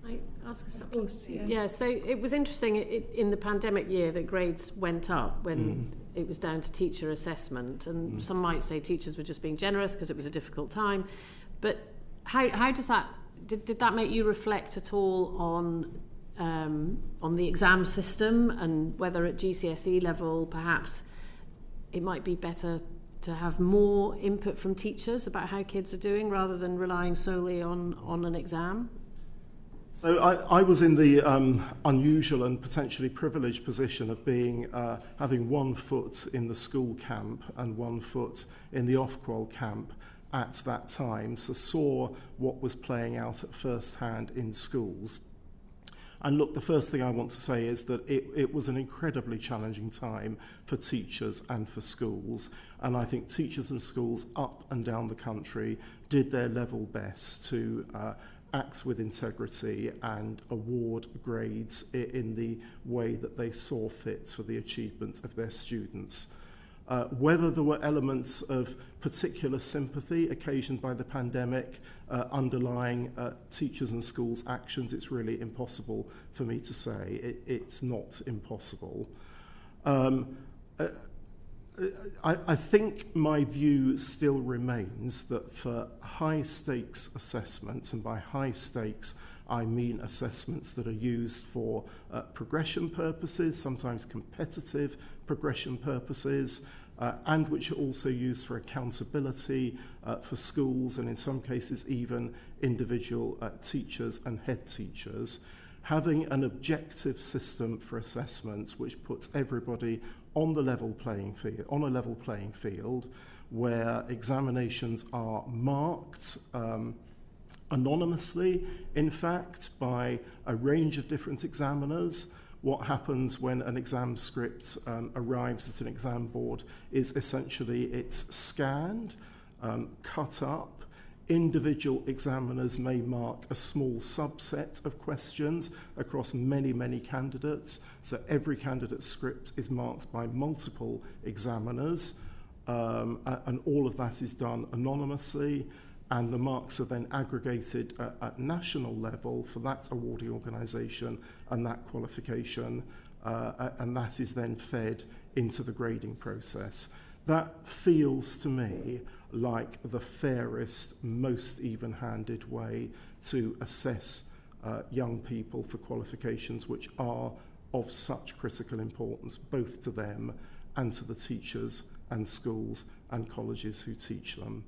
I ask a Of course, yeah. Yeah, so it was interesting in the pandemic year that grades went up when it was down to teacher assessment, and some might say teachers were just being generous because it was a difficult time. But how does that did that make you reflect at all on the exam system, and whether at GCSE level perhaps it might be better to have more input from teachers about how kids are doing rather than relying solely on an exam? So I was in the unusual and potentially privileged position of being having one foot in the school camp and one foot in the Ofqual camp at that time, so saw what was playing out at first hand in schools. And look, the first thing I want to say is that it was an incredibly challenging time for teachers and for schools. And I think teachers and schools up and down the country did their level best to act with integrity and award grades in the way that they saw fit for the achievement of their students. Whether there were elements of particular sympathy occasioned by the pandemic underlying teachers and schools' actions, it's really impossible for me to say. It's not impossible. I think my view still remains that for high-stakes assessments, and by high stakes I mean assessments that are used for progression purposes, sometimes competitive progression purposes, and which are also used for accountability for schools and in some cases even individual teachers and head teachers. Having an objective system for assessments which puts everybody on a level playing field, where examinations are marked anonymously, in fact, by a range of different examiners. What happens when an exam script arrives at an exam board is essentially it's scanned, cut up. Individual examiners may mark a small subset of questions across many, many candidates. So every candidate's script is marked by multiple examiners, and all of that is done anonymously. And the marks are then aggregated at national level for that awarding organisation and that qualification, and that is then fed into the grading process. That feels to me like the fairest, most even-handed way to assess young people for qualifications which are of such critical importance both to them and to the teachers and schools and colleges who teach them.